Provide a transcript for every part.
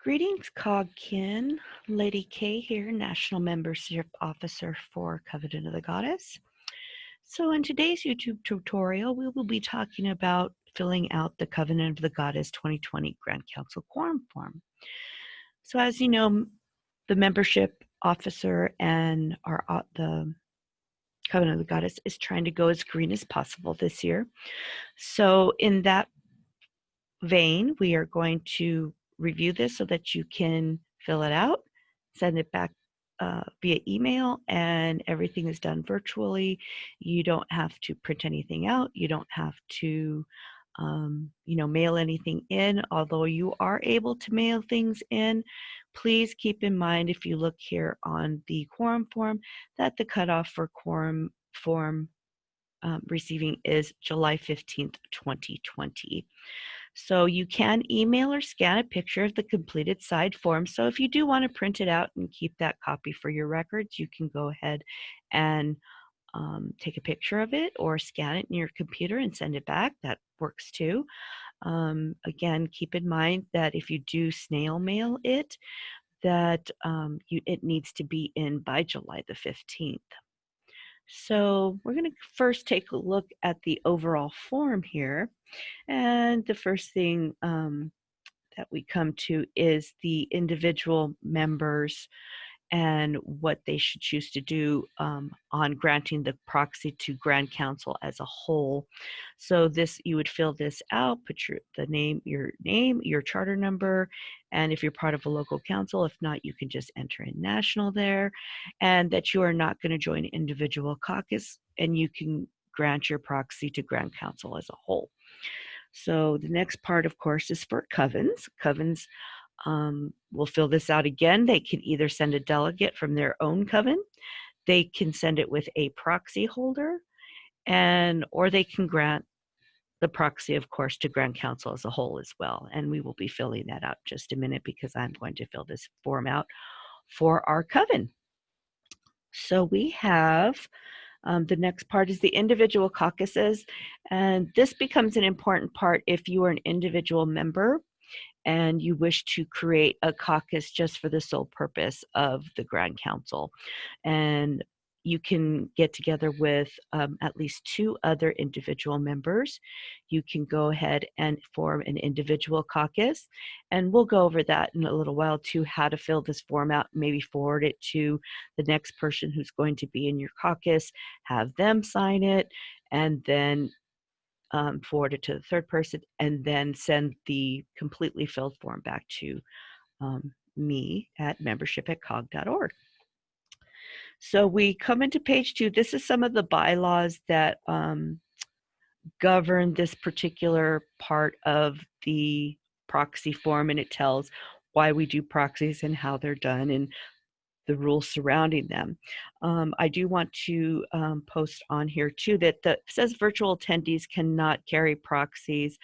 Greetings, Cogkin. Lady K here, National Membership Officer for Coven of the Goddess. So in today's YouTube tutorial, we will be talking about filling out the Covenant of the Goddess 2020 Grand Council Quorum form. So as you know, the membership officer and the Covenant of the Goddess is trying to go as green as possible this year. So in that vein, we are going to review this so that you can fill it out, send it back via email, and everything is done virtually. You don't have to print anything out. You don't have to mail anything in, although you are able to mail things in. Please keep in mind, if you look here on the quorum form, that the cutoff for quorum form receiving is July 15th, 2020. So you can email or scan a picture of the completed side form. So if you do want to print it out and keep that copy for your records, you can go ahead and take a picture of it or scan it in your computer and send it back. That works too. Again, keep in mind that if you do snail mail it, that it needs to be in by July the 15th. So we're going to first take a look at the overall form here. And the first thing that we come to is the individual members and what they should choose to do on granting the proxy to Grand Council as a whole. So you would fill this out, put your name, your charter number, and if you're part of a local council. If not, you can just enter in national there, and that you are not going to join individual caucus, and you can grant your proxy to Grand Council as a whole. So the next part, of course, is for covens. Covens will fill this out again. They can either send a delegate from their own coven, they can send it with a proxy holder, or they can grant the proxy, of course, to Grand Council as a whole as well. And we will be filling that out in just a minute because I'm going to fill this form out for our coven. So we have the next part is the individual caucuses, and this becomes an important part if you are an individual member and you wish to create a caucus just for the sole purpose of the Grand Council. And you can get together with at least 2 other individual members. You can go ahead and form an individual caucus. And we'll go over that in a little while too, how to fill this form out, maybe forward it to the next person who's going to be in your caucus, have them sign it, and then forward it to the third person, and then send the completely filled form back to me at membership@cog.org. So we come into page 2. This is some of the bylaws that govern this particular part of the proxy form, and it tells why we do proxies and how they're done and the rules surrounding them. I do want to post on here too that it says virtual attendees cannot carry proxies.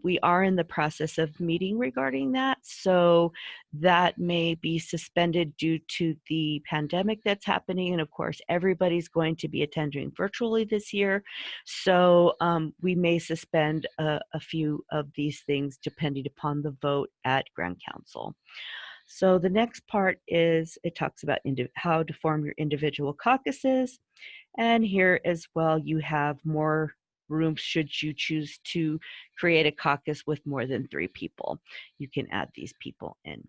We are in the process of meeting regarding that, so that may be suspended due to the pandemic that's happening, and of course everybody's going to be attending virtually this year, so we may suspend a few of these things depending upon the vote at Grand Council. So the next part is, it talks about how to form your individual caucuses. And here as well, you have more room should you choose to create a caucus with more than 3 people. You can add these people in.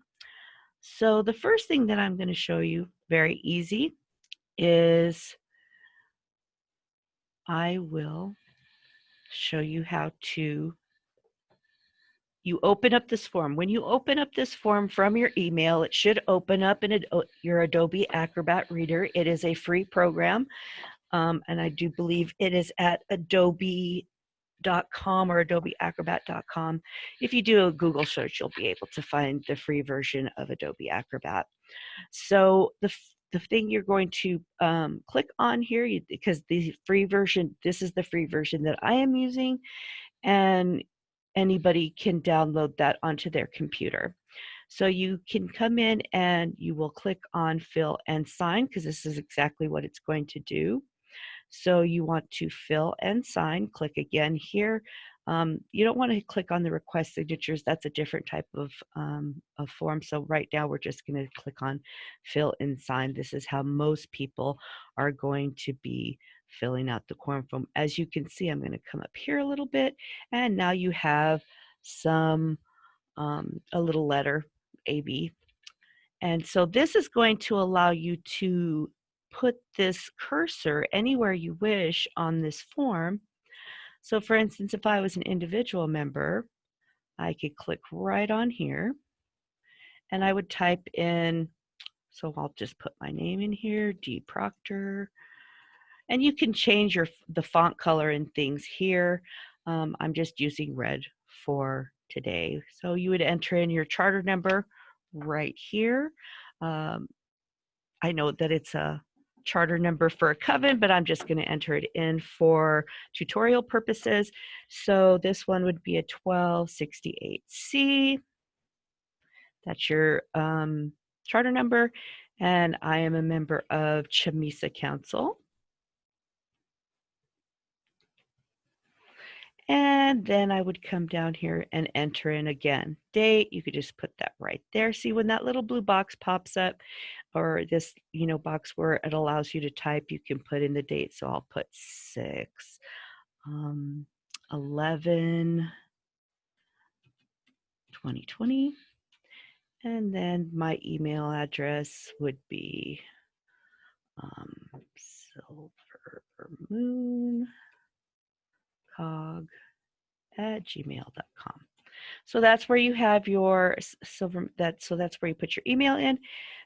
So the first thing that I'm going to show you, very easy, is I will show you how to you open up this form. When you open up this form from your email, it should open up in your Adobe Acrobat Reader. It is a free program, and I do believe it is at adobe.com or adobeacrobat.com. If you do a Google search, you'll be able to find the free version of Adobe Acrobat. So the thing you're going to click on here, because the free version, this is the free version that I am using, and anybody can download that onto their computer. So you can come in and you will click on fill and sign, because this is exactly what it's going to do. So you want to fill and sign, click again here. You don't want to click on the request signatures. That's a different type of form. So right now we're just going to click on fill and sign. This is how most people are going to be filling out the quorum form. As you can see, I'm going to come up here a little bit, and now you have some a little letter AB. And so this is going to allow you to put this cursor anywhere you wish on this form. So for instance, if I was an individual member, I could click right on here and I would type in, so I'll just put my name in here, D. Proctor, and you can change the font color and things here. I'm just using red for today. So you would enter in your charter number right here. I know that it's a charter number for a coven, but I'm just going to enter it in for tutorial purposes. So this one would be a 1268C. That's your charter number. And I am a member of Chamisa Council. And then I would come down here and enter in again date. You could just put that right there. See, when that little blue box pops up, or this box where it allows you to type, you can put in the date. So I'll put 6 11 2020, and then my email address would be silvermooncog@gmail.com. So that's where you have your so that's where you put your email in.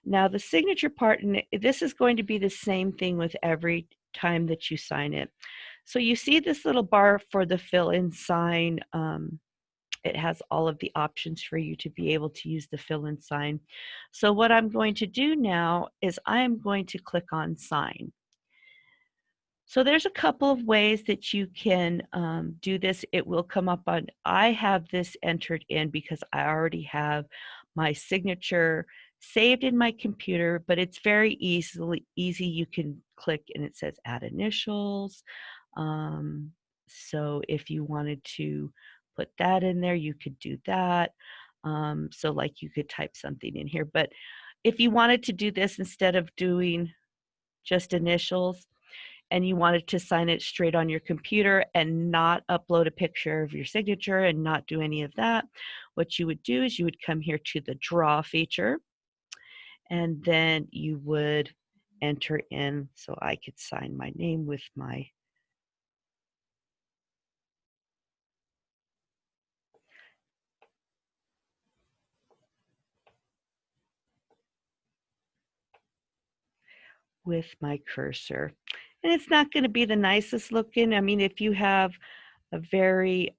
Now the signature part, and this is going to be the same thing with every time that you sign it. So you see this little bar for the fill in sign. It has all of the options for you to be able to use the fill in sign. So what I'm going to do now is I'm going to click on sign. So there's a couple of ways that you can do this. It will come up on, I have this entered in because I already have my signature saved in my computer, but it's very easy. You can click and it says add initials. So if you wanted to put that in there, you could do that. So like you could type something in here, but if you wanted to do this instead of doing just initials, and you wanted to sign it straight on your computer and not upload a picture of your signature and not do any of that, what you would do is you would come here to the draw feature, and then you would enter in, so I could sign my name with my cursor. And it's not going to be the nicest looking. I mean, if you have a very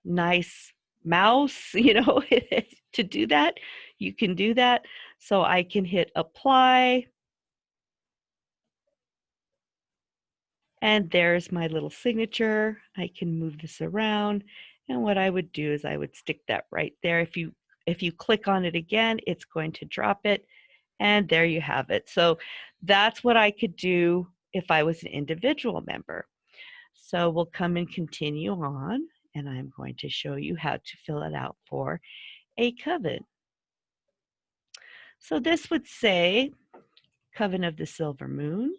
nice mouse, to do that, you can do that. So I can hit apply. And there's my little signature. I can move this around. And what I would do is I would stick that right there. If you click on it again, it's going to drop it. And there you have it. So that's what I could do if I was an individual member. So we'll come and continue on, and I'm going to show you how to fill it out for a coven. So this would say Coven of the Silver Moon.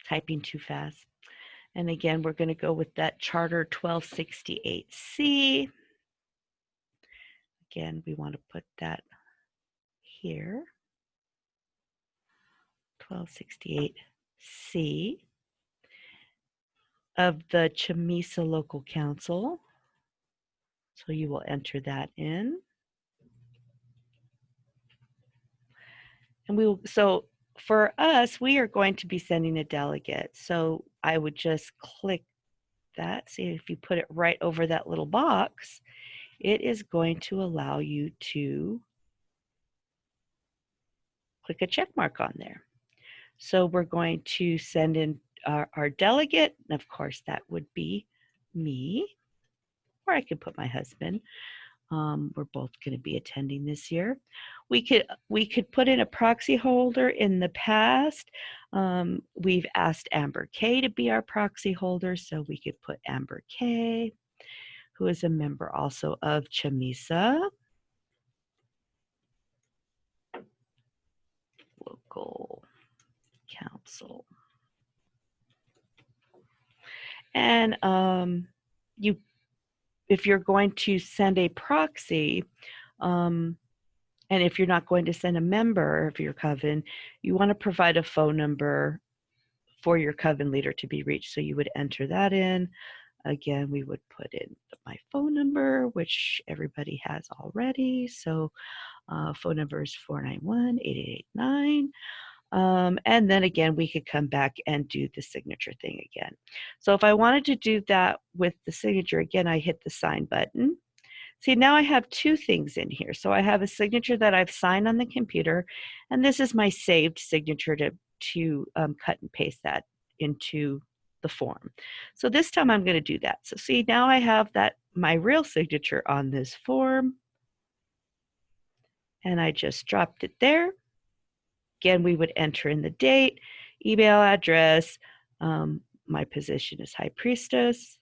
Typing too fast. And again, we're going to go with that Charter 1268C. Again, we want to put that here. 1268C of the Chamisa Local Council. So you will enter that in. And so for us, we are going to be sending a delegate. So I would just click that. See, if you put it right over that little box, it is going to allow you to click a check mark on there. So we're going to send in our delegate, and of course that would be me. or I could put my husband. We're both going to be attending this year. We could put in a proxy holder. In the past, we've asked Amber K to be our proxy holder, so we could put Amber K, who is a member also of Chamisa, local council. And if you're going to send a proxy, and if you're not going to send a member of your coven, you want to provide a phone number for your coven leader to be reached. So you would enter that in. Again, we would put in my phone number, which everybody has already. So phone number is 491-8889. And then again, we could come back and do the signature thing again. So if I wanted to do that with the signature, again, I hit the sign button. See, now I have two things in here. So I have a signature that I've signed on the computer, and this is my saved signature to cut and paste that into the form. So this time I'm going to do that. So see, now I have that my real signature on this form, and I just dropped it there. Again, we would enter in the date, email address. My position is High Priestess,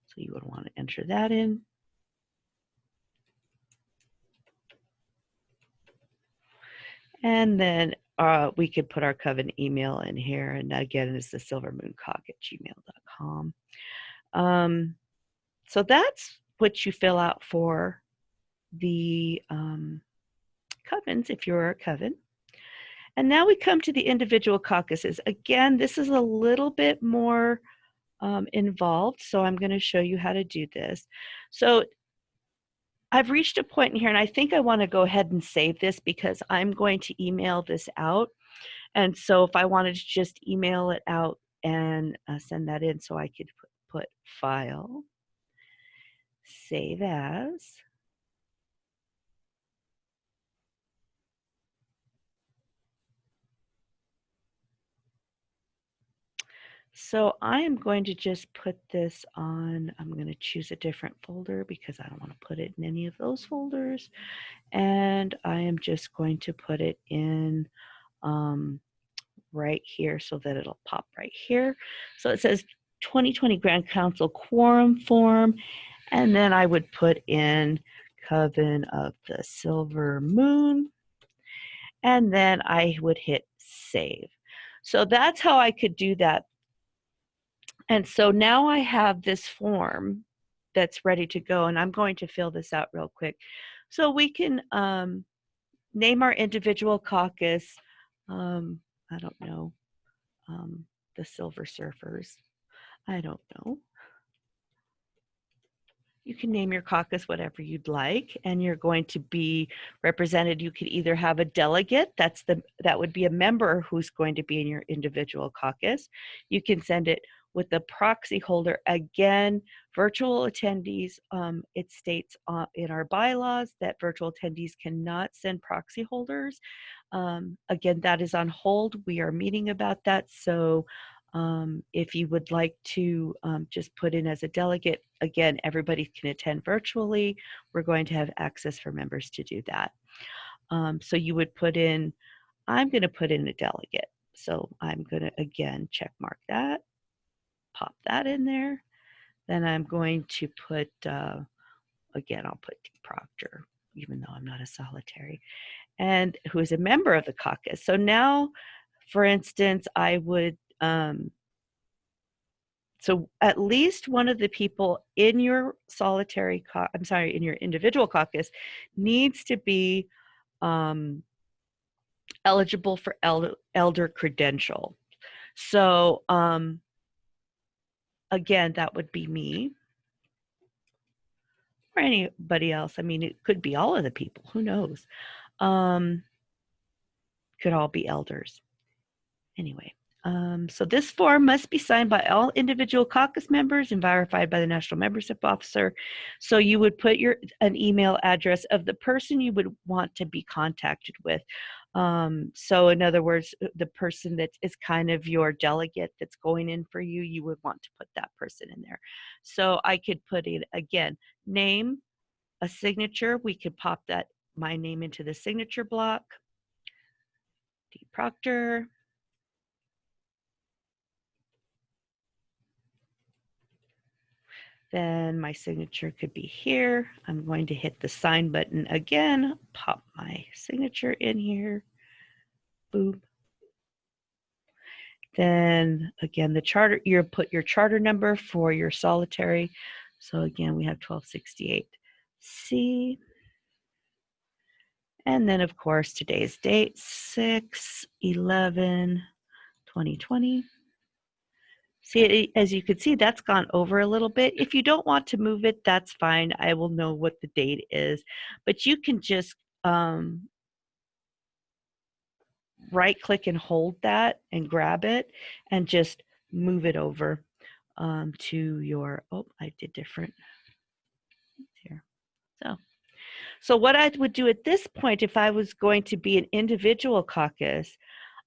so you would want to enter that in. And then we could put our coven email in here, and again, it's the silvermooncock@gmail.com. So that's what you fill out for the covens, if you're a coven. And now we come to the individual caucuses. Again, this is a little bit more involved, so I'm going to show you how to do this. So I've reached a point in here, and I think I want to go ahead and save this because I'm going to email this out. And so if I wanted to just email it out and send that in, so I could put file, save as. So I am going to just put this on, I'm going to choose a different folder because I don't want to put it in any of those folders. And I am just going to put it in right here so that it'll pop right here. So it says 2020 Grand Council Quorum form. And then I would put in Coven of the Silver Moon. And then I would hit save. So that's how I could do that. And so now I have this form that's ready to go, and I'm going to fill this out real quick. So we can name our individual caucus. I don't know, the Silver Surfers. I don't know. You can name your caucus whatever you'd like, and you're going to be represented. You could either have a delegate, that would be a member who's going to be in your individual caucus. You can send it with the proxy holder. Again, virtual attendees, it states in our bylaws that virtual attendees cannot send proxy holders. Again, that is on hold. We are meeting about that. So if you would like to just put in as a delegate, again, everybody can attend virtually. We're going to have access for members to do that. So you would put in, I'm going to put in a delegate. So I'm going to, again, check mark that, pop that in there. Then I'm going to put, again, I'll put D. Proctor, even though I'm not a solitary, and who is a member of the caucus. So now, for instance, I would, so at least one of the people in your in your individual caucus needs to be eligible for elder credential. So again, that would be me or anybody else. I mean, it could be all of the people, who knows? Could all be elders. Anyway, So this form must be signed by all individual caucus members and verified by the National Membership Officer. So you would put an email address of the person you would want to be contacted with. So in other words, the person that is kind of your delegate that's going in for you, you would want to put that person in there. So I could put in, again, name, a signature. We could pop my name into the signature block. D. Proctor. Then my signature could be here. I'm going to hit the sign button again, pop my signature in here, boom. Then again, the charter, you put your charter number for your solitary. So again, we have 1268C. And then of course, today's date, 6/11/2020. See, as you can see, that's gone over a little bit. If you don't want to move it, that's fine. I will know what the date is. But you can just right click and hold that and grab it and just move it over to your, I did different here. So what I would do at this point, if I was going to be an individual caucus,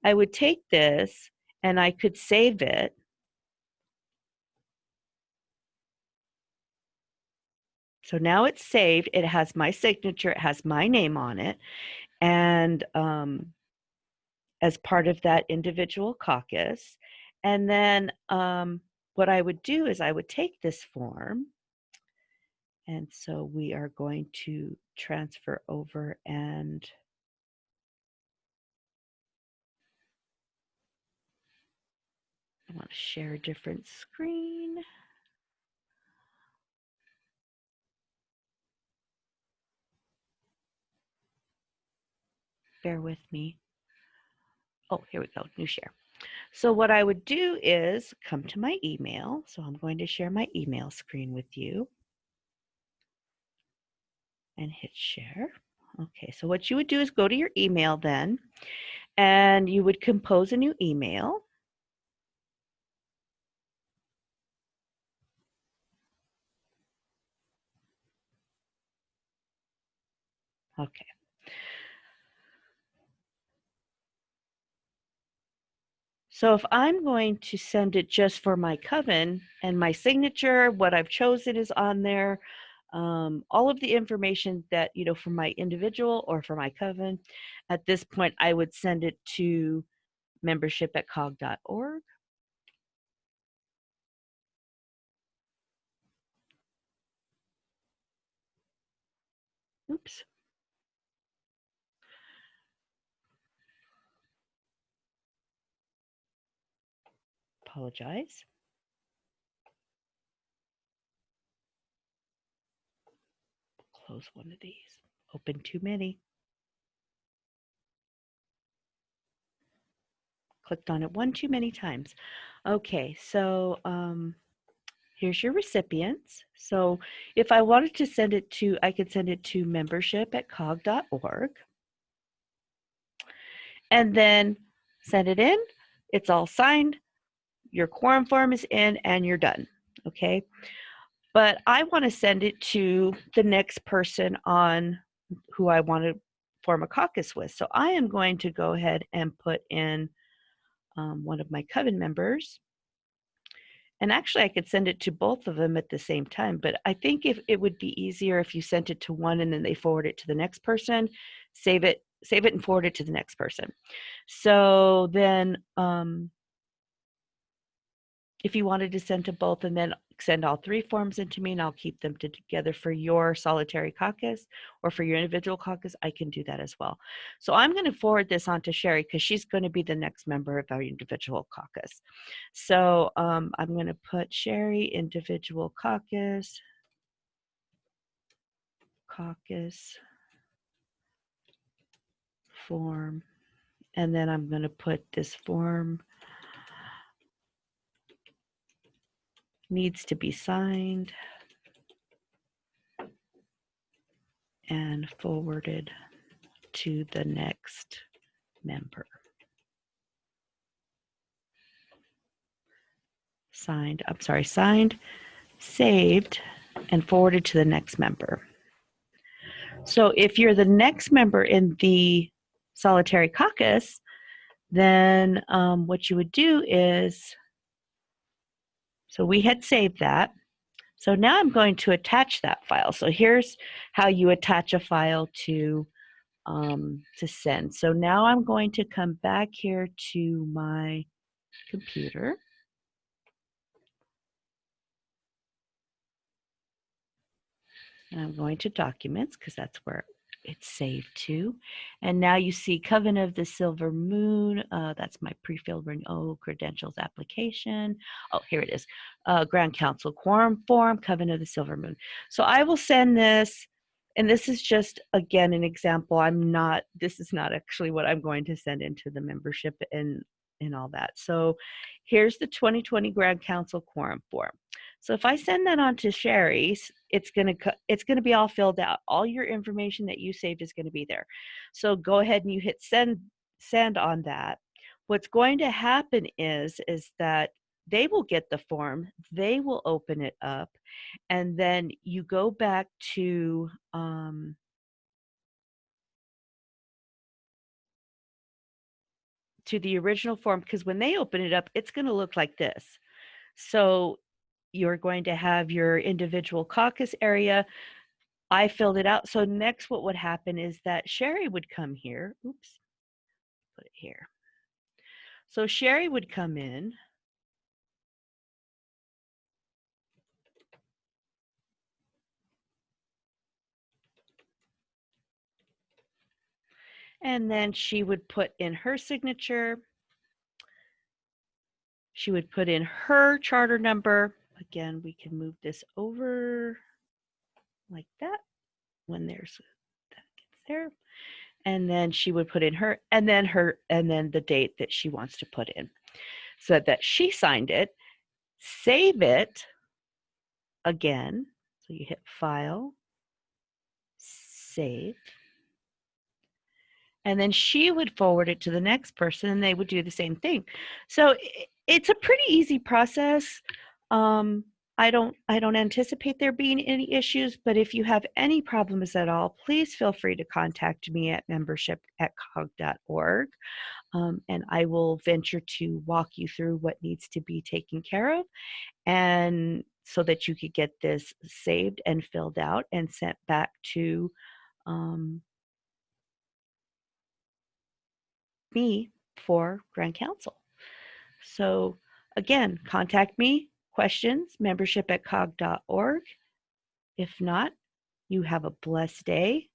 I would take this and I could save it. So now it's saved. It has my signature. It has my name on it. And as part of that individual caucus. And then what I would do is I would take this form. And so we are going to transfer over, and I want to share a different screen. Bear with me. Oh, here we go, new share. So what I would do is come to my email. So I'm going to share my email screen with you and hit share. Okay, so what you would do is go to your email then, and you would compose a new email. Okay. So if I'm going to send it just for my coven and my signature, what I've chosen is on there, all of the information that, for my individual or for my coven, at this point, I would send it to membership@cog.org. Oops. Apologize. Close one of these. Open too many. Clicked on it one too many times. Okay, so here's your recipients. So if I wanted to send it to, I could send it to membership@cog.org. And then send it in. It's all signed. Your quorum form is in, and you're done. Okay. But I want to send it to the next person on who I want to form a caucus with. So I am going to go ahead and put in one of my coven members. And actually, I could send it to both of them at the same time. But I think if it would be easier if you sent it to one and then they forward it to the next person, save it and forward it to the next person. So then if you wanted to send to both and then send all three forms into me and I'll keep them together for your solitary caucus or for your individual caucus, I can do that as well. So I'm going to forward this on to Sherry because she's going to be the next member of our individual caucus. So I'm going to put Sherry, individual caucus form, and then I'm going to put this form needs to be signed and forwarded to the next member. signed, saved, and forwarded to the next member. So if you're the next member in the solitary caucus, then what you would do is, so we had saved that. So now I'm going to attach that file. So here's how you attach a file to send. So now I'm going to come back here to my computer. And I'm going to Documents because that's where it's saved to. And now you see Coven of the Silver Moon. That's my pre-filled renewal credentials application. Oh, here it is. Grand Council Quorum Form, Coven of the Silver Moon. So I will send this, and this is just, again, an example. This is not actually what I'm going to send into the membership and all that. So here's the 2020 Grand Council Quorum Form. So if I send that on to Sherry's, it's gonna be all filled out. All your information that you saved is gonna be there. So go ahead and you hit send on that. What's going to happen is that they will get the form, they will open it up, and then you go back to the original form, because when they open it up, it's going to look like this. So you're going to have your individual caucus area. I filled it out. So next what would happen is that Sherry would come here. Oops, put it here. So Sherry would come in. And then she would put in her signature. She would put in her charter number. Again, we can move this over like that when that gets there. And then she would put in her, and then the date that she wants to put in, so that she signed it. Save it again. So you hit File, Save, and then she would forward it to the next person, and they would do the same thing. So it's a pretty easy process. I don't anticipate there being any issues, but if you have any problems at all, please feel free to contact me at membership@cog.org. And I will venture to walk you through what needs to be taken care of, and so that you could get this saved and filled out and sent back to me for Grand Council. So again, contact me, questions, membership@cog.org. If not, you have a blessed day.